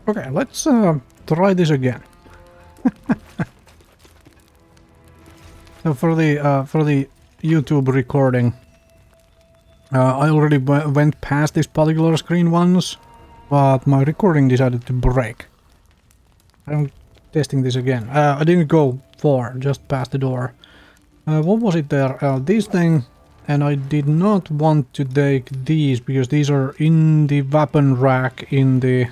Okay, let's try this again. So for the YouTube recording, I already went past this particular screen once, but my recording decided to break. I'm testing this again. I didn't go far, just past the door. What was it there? This thing, and I did not want to take these because these are in the weapon rack in the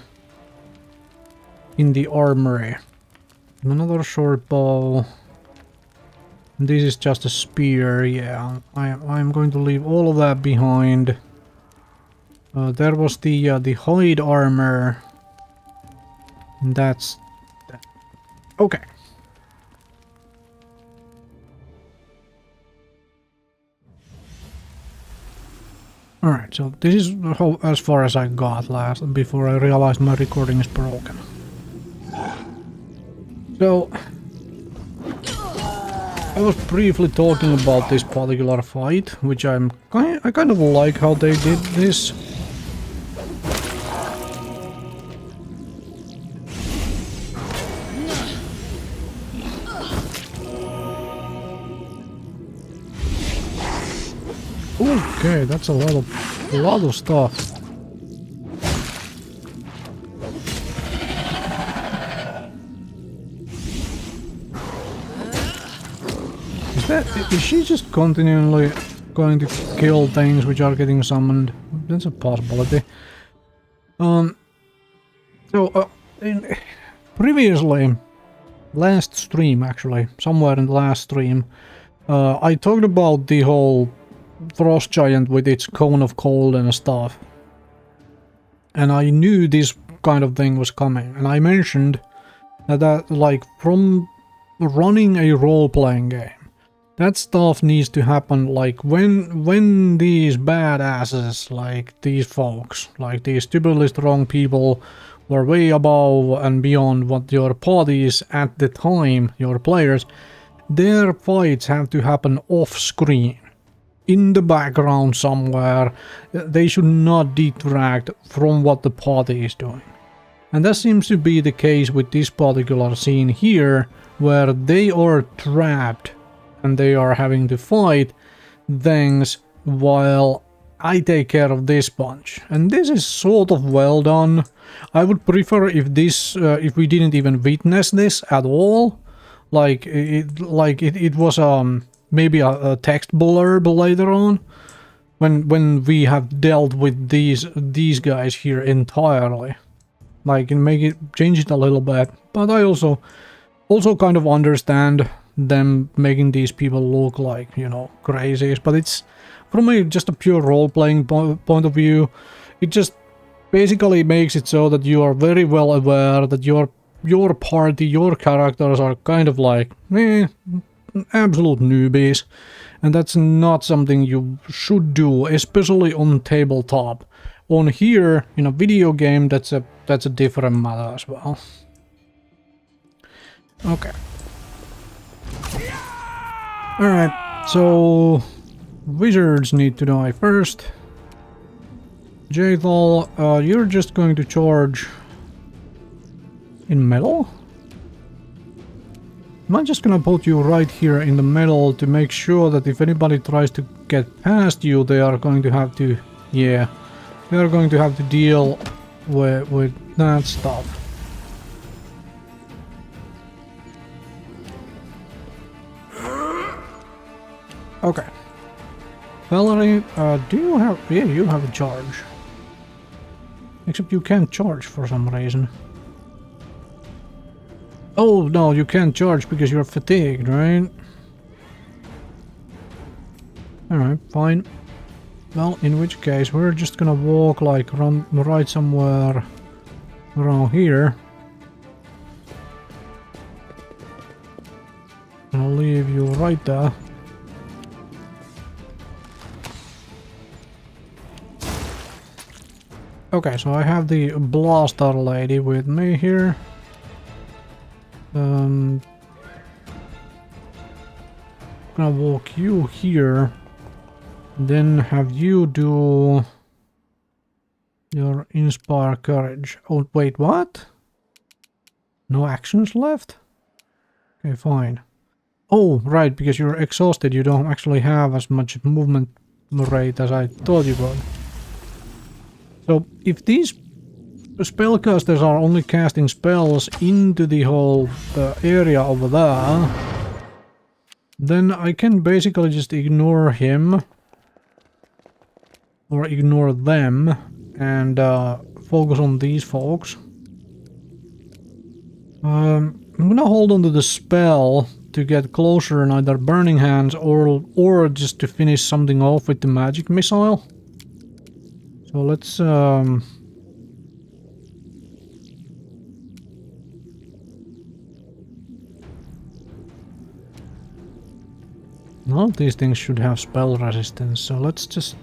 armory. Another short bow. This is just a spear. Yeah, I'm going to leave all of that behind. There was the hide armor. That's that. Okay. Alright, so this is as far as I got before I realized my recording is broken. So, I was briefly talking about this particular fight, which I kind of like how they did this. Okay, that's a lot of stuff. Is she just continually going to kill things which are getting summoned? That's a possibility. Previously, last stream actually, somewhere in the last stream, I talked about the whole frost giant with its cone of cold and stuff. And I knew this kind of thing was coming, and I mentioned that like from running a role-playing game, that stuff needs to happen like when these badasses, like these folks, like these stupidly strong people who are way above and beyond what your parties at the time, your players, their fights have to happen off-screen. In the background somewhere. They should not detract from what the party is doing. And that seems to be the case with this particular scene here, where they are trapped and they are having to fight things while I take care of this bunch. And this is sort of well done. I would prefer if if we didn't even witness this at all. Like it was maybe a text blurb later on, when we have dealt with these guys here entirely. Like, and change it a little bit. But I also kind of understand them making these people look like, you know, crazies. But it's, from just a pure role-playing point of view, it just basically makes it so that you are very well aware that your party, your characters are kind of like, absolute newbies, and that's not something you should do, especially on tabletop. On here, in a video game, that's a different matter as well. Okay. Alright, so wizards need to die first. Jathal, you're just going to charge in metal? I'm just gonna put you right here in the middle to make sure that if anybody tries to get past you, they are going to have to, yeah, they are going to have to deal with that stuff. Okay. Valerie, do you have, yeah, you have a charge. Except you can't charge for some reason. Oh, no, you can't charge because you're fatigued, right? Alright, fine. Well, in which case, we're just gonna walk, like, right somewhere around here. I'll leave you right there. Okay, so I have the blaster lady with me here. Gonna walk you here, then have you do your inspire courage. Oh wait, what? No actions left? Okay, fine. Oh, right, because you're exhausted, you don't actually have as much movement rate as I thought you would. So, if these spellcasters are only casting spells into the whole area over there, then I can basically just ignore him. Or ignore them and focus on these folks. I'm gonna hold on to the spell to get closer in either Burning Hands or just to finish something off with the magic missile. So let's none of these things should have spell resistance, so let's just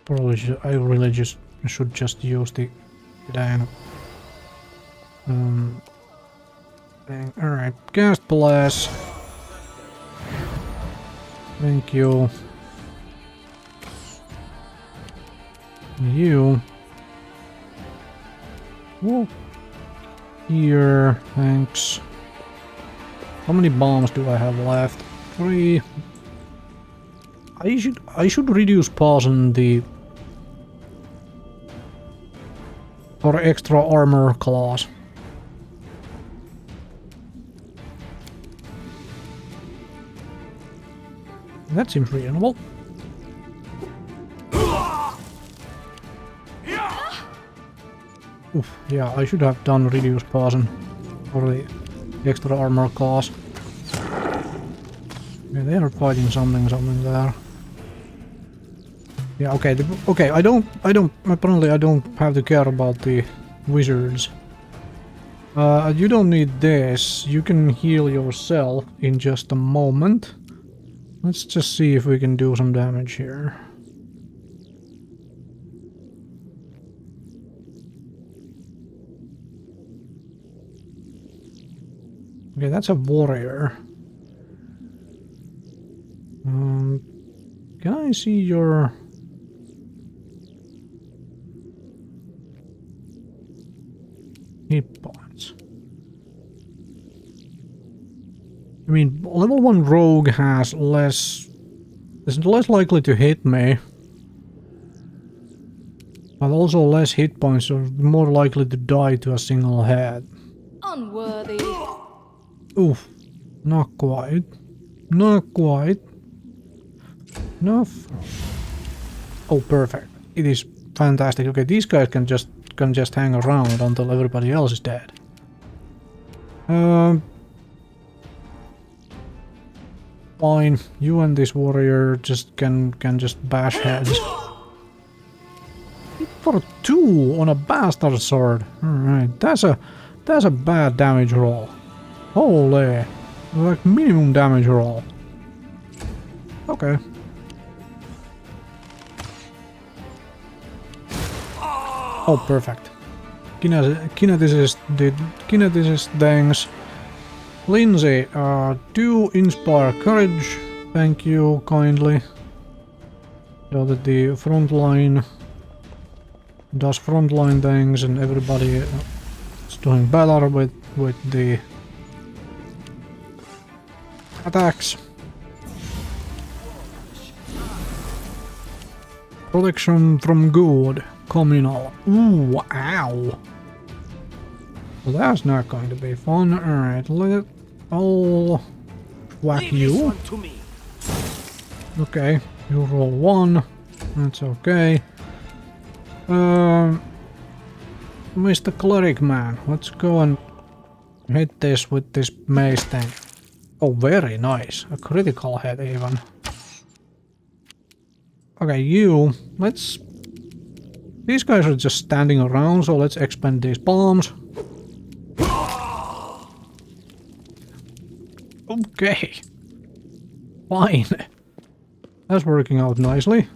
probably I really just should just use the dang thing. Alright, cast bless. Thank you. You. Whoa. Here, thanks. How many bombs do I have left? 3. I should reduce poison for extra armor class. That seems reasonable. Oof, yeah, I should have done reduce poison for the extra armor class. Yeah, they are fighting something there. Yeah, okay, okay, apparently I don't have to care about the wizards. You don't need this, you can heal yourself in just a moment. Let's just see if we can do some damage here. Okay, that's a warrior. Can I see your... hit points? I mean, level 1 rogue has is less likely to hit me. But also less hit points, so more likely to die to a single head. Unworthy. Oof. Not quite. Not quite. Enough. Oh, perfect. It is fantastic. Okay, these guys can just hang around until everybody else is dead. Fine. You and this warrior just can just bash heads. For 2 on a bastard sword. Alright, that's a bad damage roll. Holy. Like minimum damage roll. Okay. Oh, perfect. Kineticist did kineticist things. Lindsay, do inspire courage. Thank you kindly. So that the front line does frontline things and everybody is doing better with the attacks. Protection from good. Communal. Ooh, ow. Well, that's not going to be fun. Alright, I'll whack you. Okay, you roll 1. That's okay. Mr. Cleric Man, let's go and hit this with this mace thing. Oh, very nice. A critical hit even. Okay, you. Let's... These guys are just standing around, so let's expend these bombs. Okay. Fine. That's working out nicely.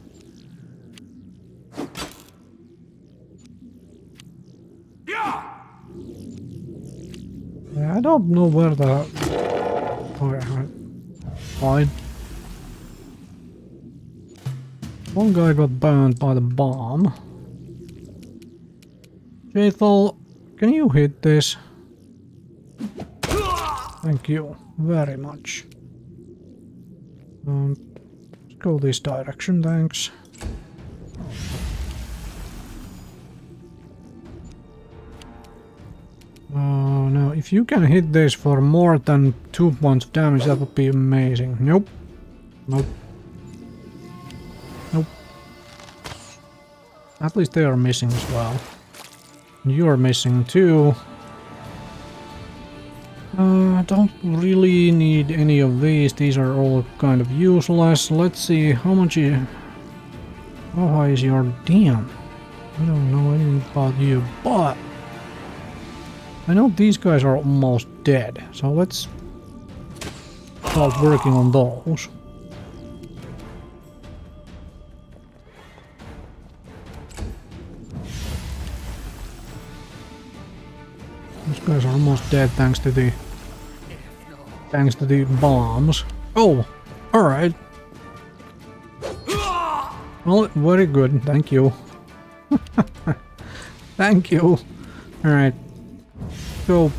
Yeah, I don't know where the... Okay, fine. One guy got burned by the bomb. Faithful, can you hit this? Thank you very much. Let's go this direction, thanks. Now if you can hit this for more than 2 points of damage, that would be amazing. Nope. Nope. Nope. At least they are missing as well. You are missing too. Don't really need any of these. These are all kind of useless. Let's see how much how high is your damn? I don't know anything about you, but I know these guys are almost dead. So let's start working on those. These guys are almost dead thanks to the bombs. Oh, all right. Well, very good. Thank you. Thank you. All right. Go.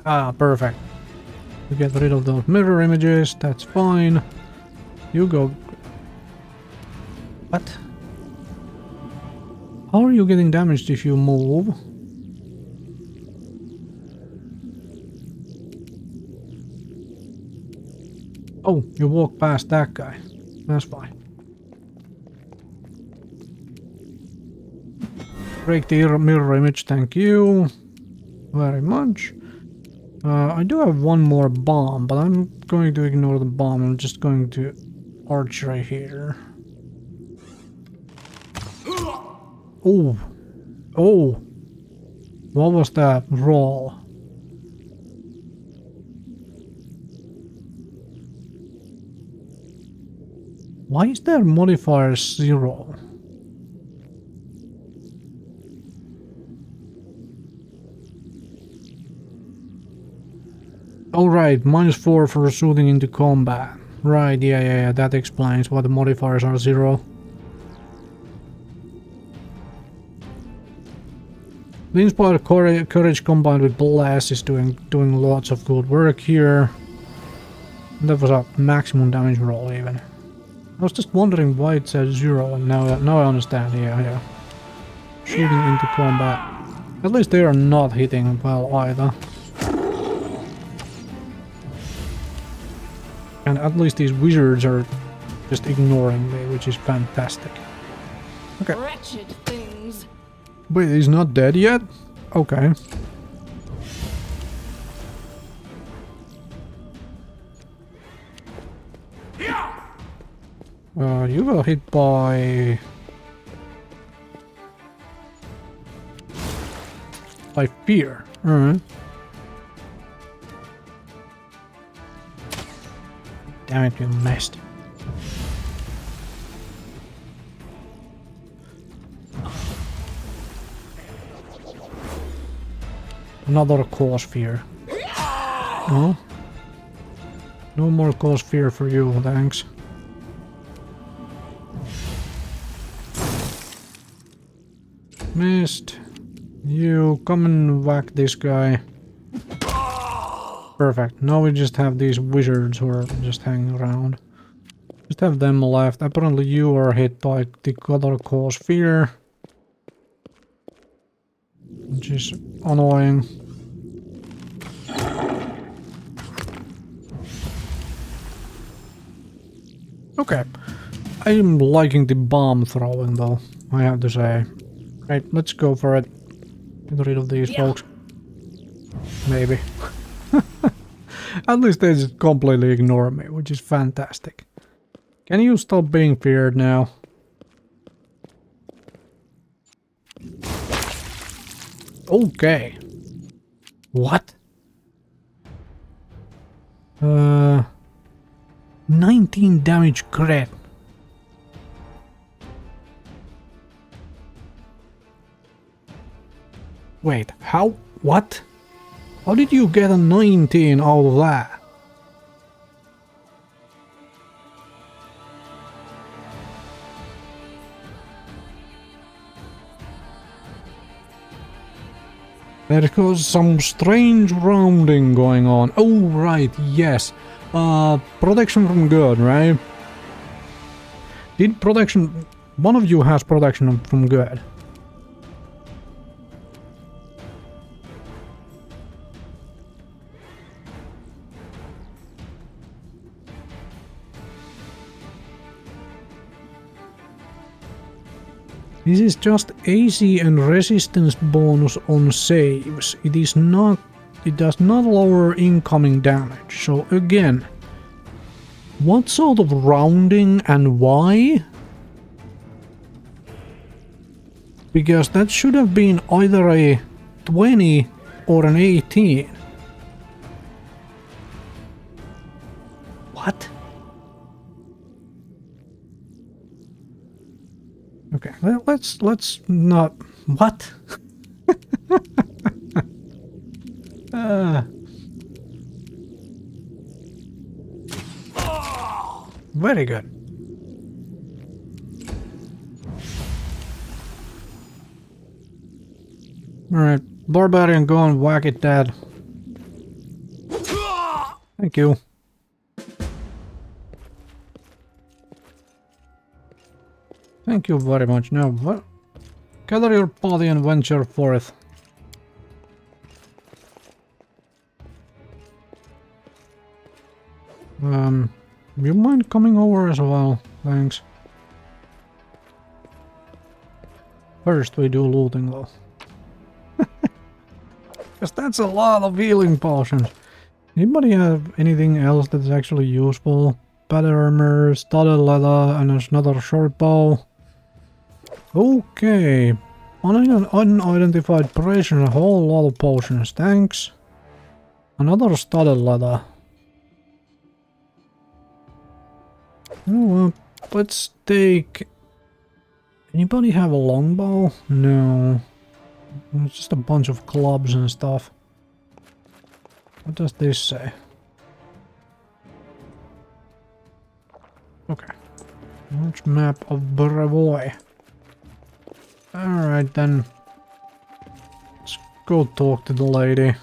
Ah, perfect. You get rid of those mirror images. That's fine. You go. What? How are you getting damaged if you move? Oh, you walk past that guy. That's fine. Break the mirror image, thank you very much. I do have one more bomb, but I'm going to ignore the bomb. I'm just going to archery here. Oh, oh, what was that roll? Why is their modifier 0? Oh right, -4 for shooting into combat. Right, yeah, that explains why the modifiers are 0. The Inspired Courage combined with Blast is doing lots of good work here. That was a maximum damage roll even. I was just wondering why it said 0, and now I understand. Yeah. Shooting into combat. At least they are not hitting well either. And at least these wizards are just ignoring me, which is fantastic. Okay. Wretched things. Wait, he's not dead yet? Okay. You will hit by fear. Alright. Damn it, you missed. Another cause fear. No? No more cause fear for you, thanks. Missed. You come and whack this guy. Perfect. Now we just have these wizards who are just hanging around. Just have them left. Apparently you are hit by the other cause fear. Which is annoying. Okay. I'm liking the bomb throwing though, I have to say. Right, let's go for it. Get rid of these folks. Maybe. At least they just completely ignore me, which is fantastic. Can you stop being feared now? Okay. What? 19 damage crit. Wait, how? What? How did you get a 19 out of that? There was some strange rounding going on. Oh, right, yes. Protection from good, right? Did protection... One of you has protection from good. This is just AC and resistance bonus on saves. It is not... It does not lower incoming damage. So again, what sort of rounding and why? Because that should have been either a 20 or an 18. What? Okay, let's not... What? Very good. Alright, Barbarian, go and whack it, Dad. Thank you. Thank you very much. Now, what? Gather your party and venture forth. You mind coming over as well? Thanks. First we do looting though. Because that's a lot of healing potions. Anybody have anything else that's actually useful? Battle armor, studded leather, and another short bow. Okay. Unidentified pressure, a whole lot of potions, thanks. Another studded leather. Oh, let's take... Anybody have a longbow? No. It's just a bunch of clubs and stuff. What does this say? Okay. Large map of Brevoy. Alright then. Let's go talk to the lady.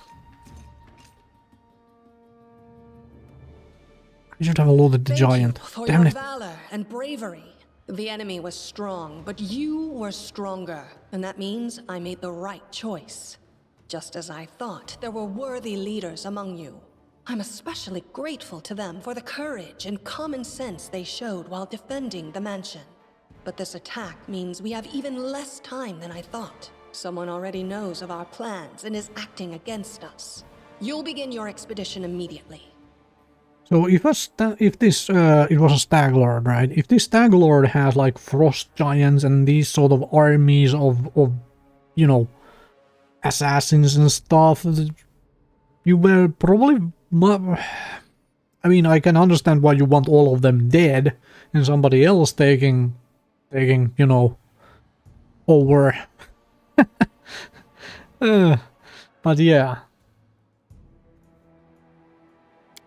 I should have a look at the giant. Damn it. Valor and bravery. The enemy was strong, but you were stronger. And that means I made the right choice. Just as I thought, there were worthy leaders among you. I'm especially grateful to them for the courage and common sense they showed while defending the mansion. But this attack means we have even less time than I thought. Someone already knows of our plans and is acting against us. You'll begin your expedition immediately. So if this it was a stag lord, right? If this stag lord has like frost giants and these sort of armies of you know, assassins and stuff, you were probably... I mean, I can understand why you want all of them dead and somebody else taking, you know, over. But yeah.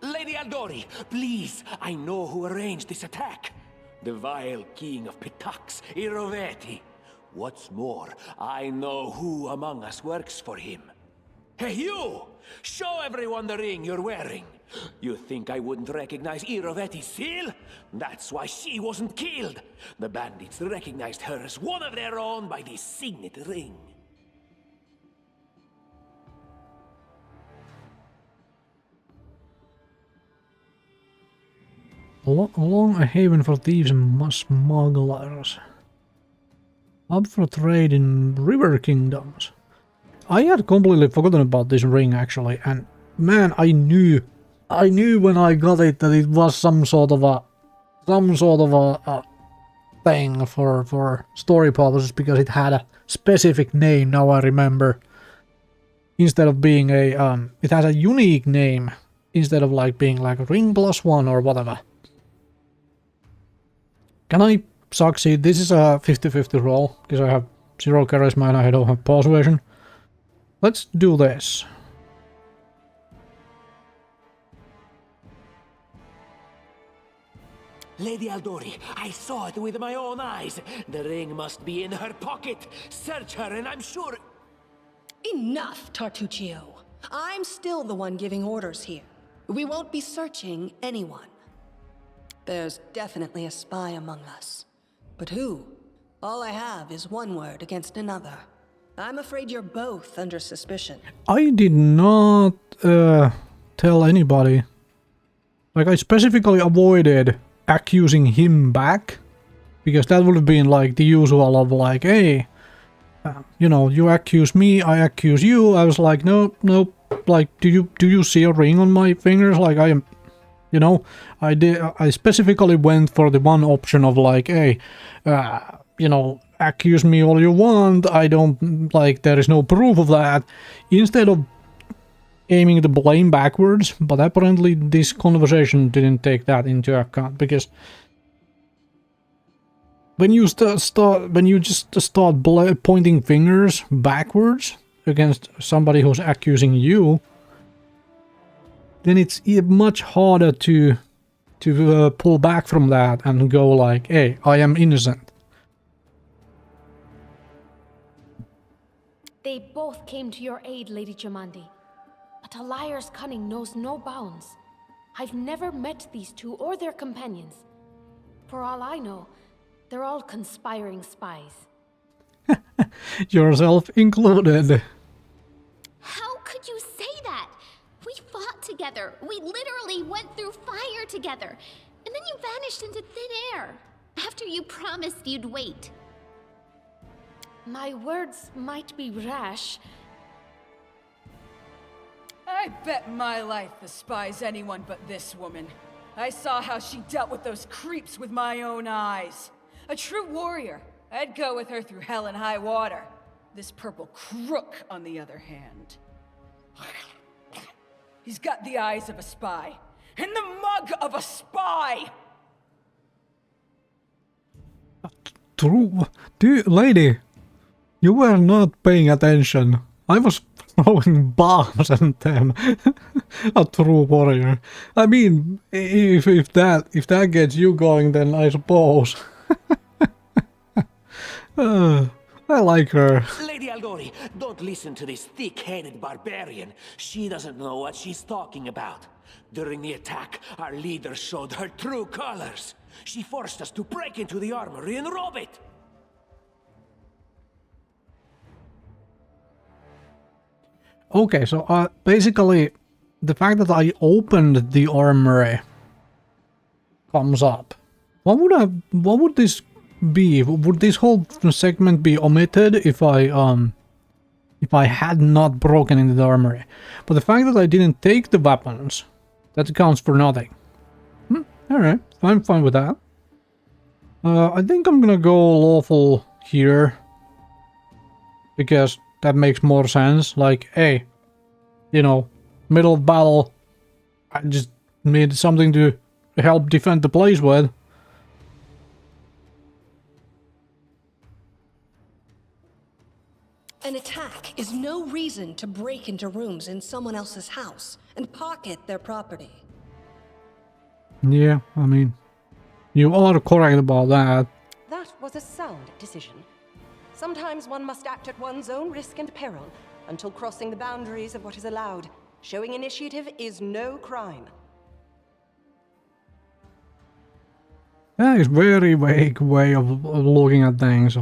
Lady Aldori, please, I know who arranged this attack. The vile king of Pitax, Iroveti. What's more, I know who among us works for him. Hey, you! Show everyone the ring you're wearing. You think I wouldn't recognize Iroveti's seal? That's why she wasn't killed. The bandits recognized her as one of their own by this signet ring. Along a haven for thieves and smugglers. Hub for trade in river kingdoms. I had completely forgotten about this ring actually, and man, I knew when I got it that it was some sort of a thing for story purposes because it had a specific name. Now I remember. Instead of being a it has a unique name instead of like being like a ring +1 or whatever. Can I succeed? This is a 50-50 roll because I have 0 charisma and I don't have persuasion. Let's do this. Lady Aldori, I saw it with my own eyes. The ring must be in her pocket. Search her and I'm sure... Enough, Tartuccio. I'm still the one giving orders here. We won't be searching anyone. There's definitely a spy among us. But who? All I have is one word against another. I'm afraid you're both under suspicion. I did not tell anybody. Like, I specifically avoided accusing him back, because that would have been like the usual of like, hey, you know, you accuse me, I accuse you. I was like, no, like, do you see a ring on my fingers? Like, I am, you know, I specifically went for the one option of like, hey, you know, accuse me all you want, I don't, like, there is no proof of that, instead of aiming the blame backwards. But apparently this conversation didn't take that into account, because when you just start pointing fingers backwards against somebody who's accusing you, then it's much harder to pull back from that and go like, hey, I am innocent. They both came to your aid, Lady Jamandi. But a liar's cunning knows no bounds. I've never met these two or their companions. For all I know, they're all conspiring spies. Yourself included. How could you say that? We fought together. We literally went through fire together. And then you vanished into thin air. After you promised you'd wait. My words might be rash. I bet my life the spies anyone but this woman. I saw how she dealt with those creeps with my own eyes. A true warrior. I'd go with her through hell and high water. This purple crook, on the other hand. He's got the eyes of a spy. And the mug of a spy! True. Lady, you were not paying attention. I was throwing bombs at them. A true warrior. I mean, if that gets you going, then I suppose. I like her. Lady Aldori, don't listen to this thick-headed barbarian. She doesn't know what she's talking about. During the attack, our leader showed her true colors. She forced us to break into the armory and rob it. Okay, so basically, the fact that I opened the armory comes up. What would this be? Would this whole segment be omitted if I had not broken into the armory? But the fact that I didn't take the weapons, that accounts for nothing. Alright, I'm fine with that. I think I'm gonna go lawful here, because that makes more sense. Like, hey, you know, middle of battle, I just need something to help defend the place with. An attack is no reason to break into rooms in someone else's house and pocket their property. Yeah, I mean, you are correct about that. That was a sound decision. Sometimes one must act at one's own risk and peril, until crossing the boundaries of what is allowed. Showing initiative is no crime. That is very vague way of looking at things.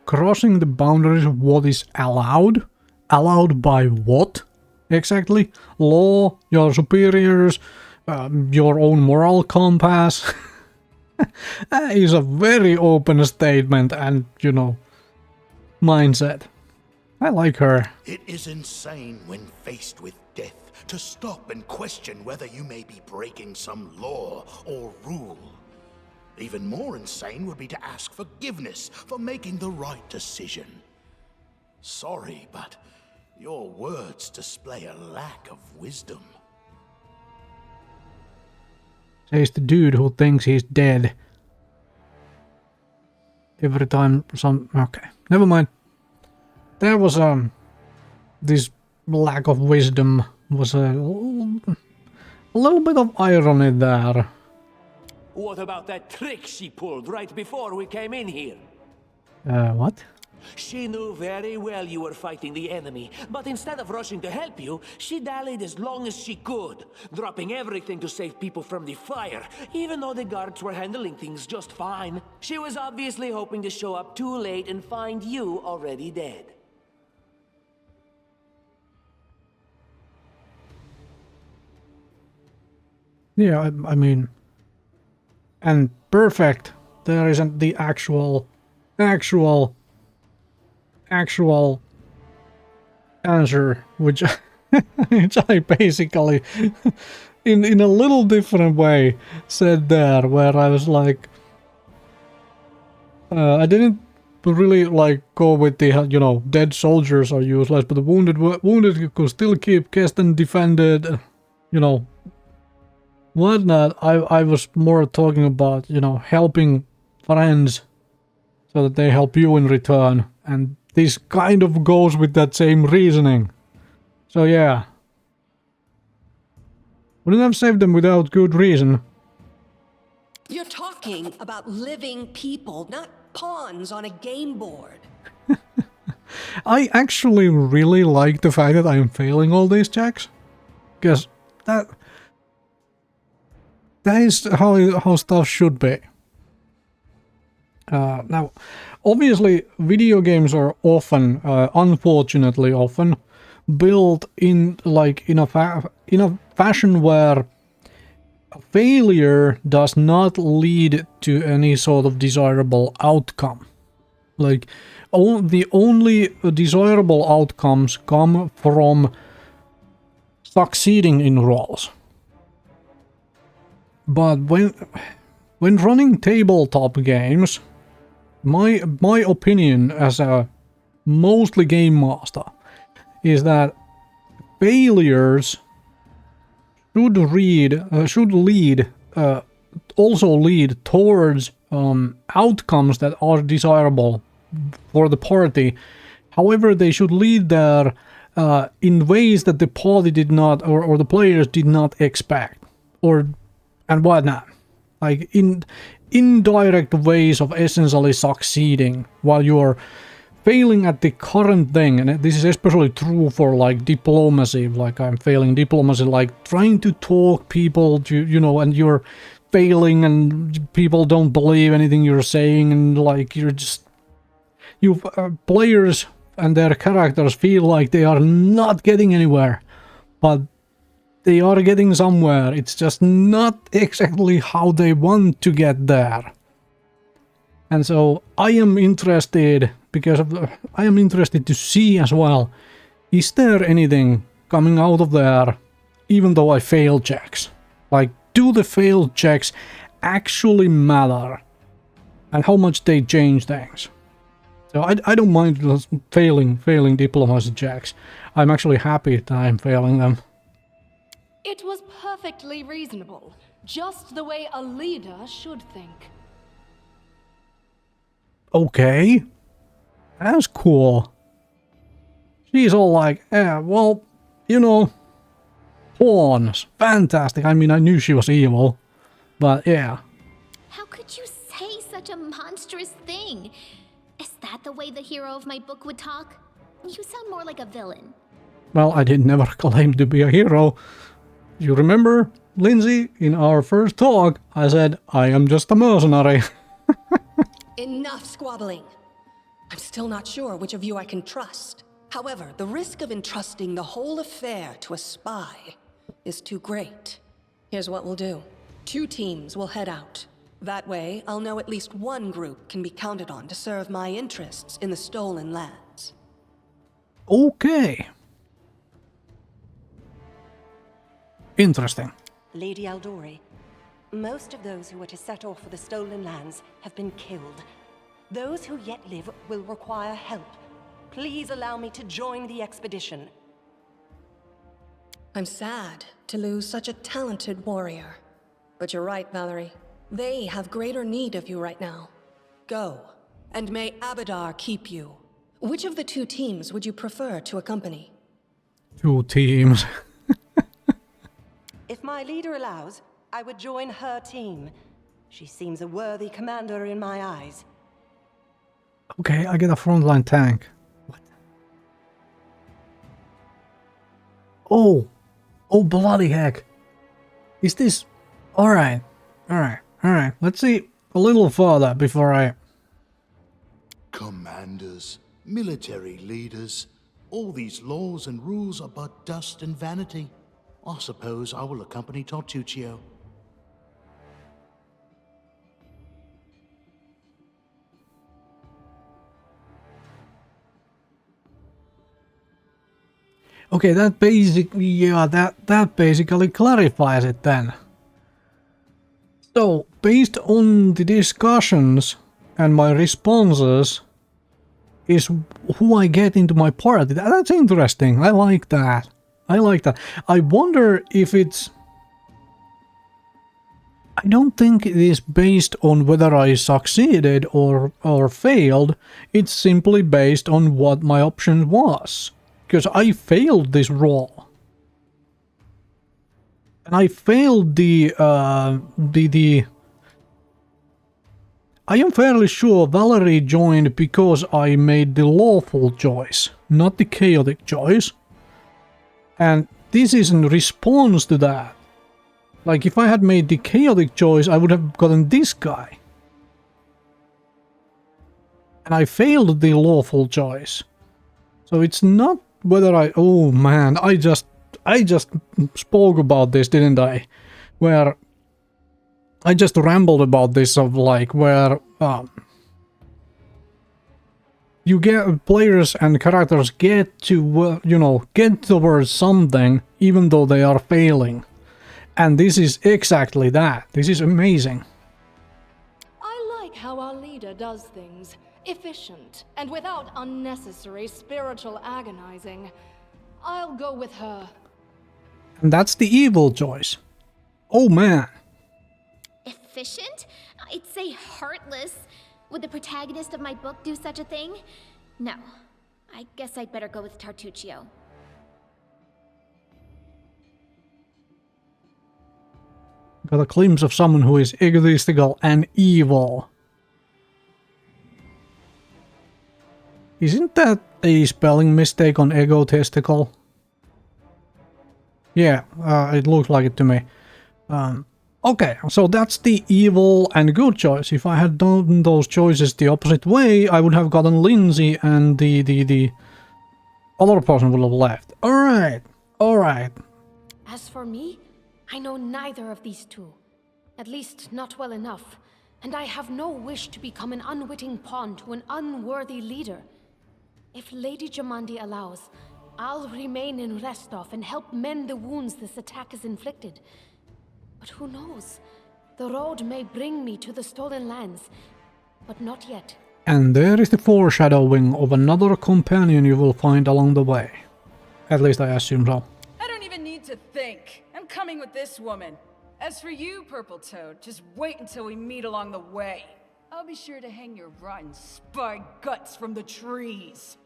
Crossing the boundaries of what is allowed? Allowed by what? Exactly? Law, your superiors, your own moral compass? That is a very open statement and, you know, mindset. I like her. It is insane when faced with death to stop and question whether you may be breaking some law or rule. Even more insane would be to ask forgiveness for making the right decision. Sorry, but your words display a lack of wisdom. Says the dude who thinks he's dead. Every time some... Okay, never mind. There was, this lack of wisdom was a little bit of irony there. What about that trick she pulled right before we came in here? What? She knew very well you were fighting the enemy, but instead of rushing to help you, she dallied as long as she could, dropping everything to save people from the fire, even though the guards were handling things just fine. She was obviously hoping to show up too late and find you already dead. Yeah, I mean, and perfect. There isn't the actual answer, which which I basically, in a little different way, said there, where I was like, I didn't really like go with the dead soldiers are useless, but the wounded you could still keep Kesten defended, whatnot. I was more talking about helping friends so that they help you in return, and this kind of goes with that same reasoning. So yeah, wouldn't have saved them without good reason. You're talking about living people, not pawns on a game board. I actually really like the fact that I'm failing all these checks, because that is how stuff should be. Now, obviously, video games are often, unfortunately often, built in a fashion where failure does not lead to any sort of desirable outcome. Like, the only desirable outcomes come from succeeding in roles. But when running tabletop games, my opinion as a mostly game master is that failures should also lead towards outcomes that are desirable for the party. However, they should lead there in ways that the party did not, or the players did not expect, and whatnot. Like indirect ways of essentially succeeding while you're failing at the current thing. And this is especially true for like diplomacy. Like I'm failing diplomacy, like trying to talk people to, and you're failing and people don't believe anything you're saying, and like players and their characters feel like they are not getting anywhere, but they are getting somewhere. It's just not exactly how they want to get there. And so I am interested, I am interested to see as well, is there anything coming out of there even though I fail checks? Like, do the failed checks actually matter? And how much they change things? So I don't mind failing diplomacy checks. I'm actually happy that I'm failing them. It was perfectly reasonable, just the way a leader should think. Okay, that's cool. She's all like, yeah, well, pawns, fantastic. I mean, I knew she was evil, but yeah. How could you say such a monstrous thing? Is that the way the hero of my book would talk? You sound more like a villain. Well, I did never claim to be a hero. You remember, Lindsay, in our first talk, I said, I am just a mercenary. Enough squabbling. I'm still not sure which of you I can trust. However, the risk of entrusting the whole affair to a spy is too great. Here's what we'll do. 2 teams will head out. That way, I'll know at least one group can be counted on to serve my interests in the stolen lands. Okay. Interesting. Lady Aldori, most of those who were to set off for the stolen lands have been killed. Those who yet live will require help. Please allow me to join the expedition. I'm sad to lose such a talented warrior. But you're right, Valerie. They have greater need of you right now. Go, and may Abadar keep you. Which of the 2 teams would you prefer to accompany? 2 teams. If my leader allows, I would join her team. She seems a worthy commander in my eyes. Okay, I get a frontline tank. What? Oh! Oh, bloody heck! Is this... Alright, alright, alright. Let's see a little further before I... Commanders, military leaders, all these laws and rules are but dust and vanity. I suppose I will accompany Tartuccio. Okay, that basically... Yeah, that basically clarifies it then. So, based on the discussions and my responses, is who I get into my party. That's interesting. I like that. I like that. I wonder if it's... I don't think it is based on whether I succeeded or failed. It's simply based on what my option was. Because I failed this roll. And I failed I am fairly sure Valerie joined because I made the lawful choice, not the chaotic choice. And this is in response to that. Like, if I had made the chaotic choice, I would have gotten this guy. And I failed the lawful choice. So it's not whether I... Oh man, I just spoke about this, didn't I? Where... I just rambled about this of like where you get players and characters get to you know, get towards something even though they are failing, and this is exactly that. This is amazing. I like how our leader does things, efficient and without unnecessary spiritual agonizing. I'll go with her. And that's the evil choice. Oh man. Efficient? I'd say heartless. Would the protagonist of my book do such a thing? No. I guess I'd better go with Tartuccio. Got a glimpse of someone who is egotistical and evil. Isn't that a spelling mistake on egotistical? Yeah, it looked like it to me. Okay, so that's the evil and good choice. If I had done those choices the opposite way, I would have gotten Lindsay and the other person would have left. Alright, alright. As for me, I know neither of these two. At least not well enough. And I have no wish to become an unwitting pawn to an unworthy leader. If Lady Jamandi allows, I'll remain in Restov and help mend the wounds this attack has inflicted. But who knows? The road may bring me to the Stolen Lands, but not yet. And there is the foreshadowing of another companion you will find along the way. At least I assume so. I don't even need to think. I'm coming with this woman. As for you, Purple Toad, just wait until we meet along the way. I'll be sure to hang your rotten spy guts from the trees.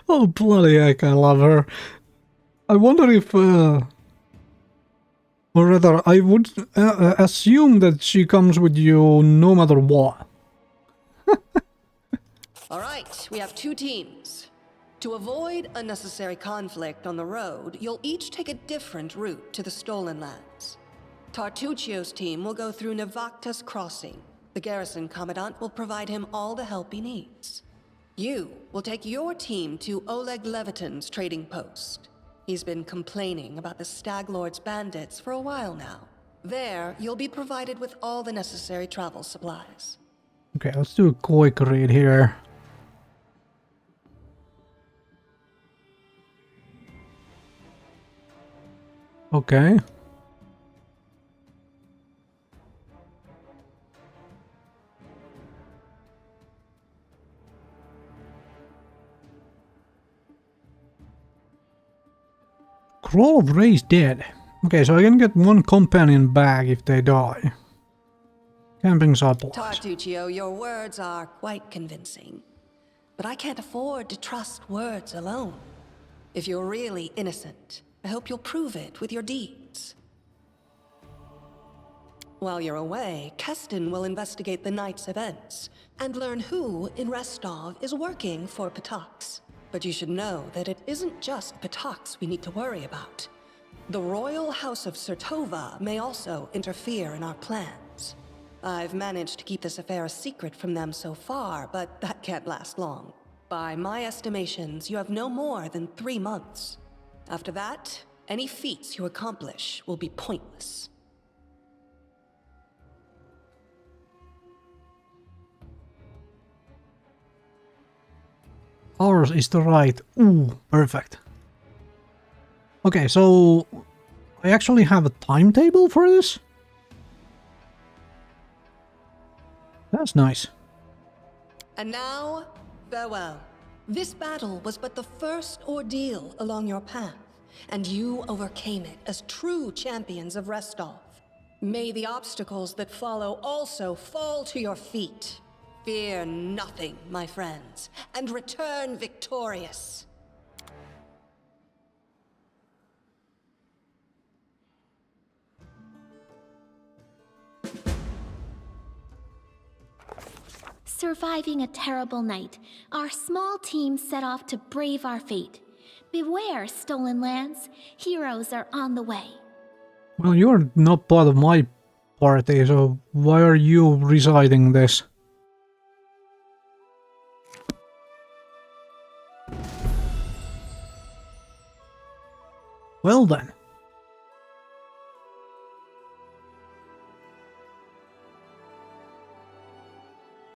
Oh, bloody heck, I love her. I wonder if, or rather, I would assume that she comes with you no matter what. Alright, we have two teams. To avoid unnecessary conflict on the road, you'll each take a different route to the Stolen Lands. Tartuccio's team will go through Navakta's crossing. The garrison commandant will provide him all the help he needs. You will take your team to Oleg Levitin's trading post. He's been complaining about the Stag Lord's bandits for a while now. There, you'll be provided with all the necessary travel supplies. Okay, let's do a quick read here. Okay. Scroll of Race Dead. Okay, so I can get one companion back if they die. Camping supplies. Tartuccio, your words are quite convincing. But I can't afford to trust words alone. If you're really innocent, I hope you'll prove it with your deeds. While you're away, Keston will investigate the night's events and learn who in Restov is working for Patax. But you should know that it isn't just Patax we need to worry about. The royal house of Sertova may also interfere in our plans. I've managed to keep this affair a secret from them so far, but that can't last long. By my estimations, you have no more than 3 months. After that, any feats you accomplish will be pointless. Ours is the right. Ooh, perfect. Okay, so I actually have a timetable for this? That's nice. And now, farewell. This battle was but the first ordeal along your path, and you overcame it as true champions of Restov. May the obstacles that follow also fall to your feet. Fear nothing, my friends, and return victorious. Surviving a terrible night, our small team set off to brave our fate. Beware, stolen lands. Heroes are on the way. Well, you're not part of my party, so why are you reciting this? Well then.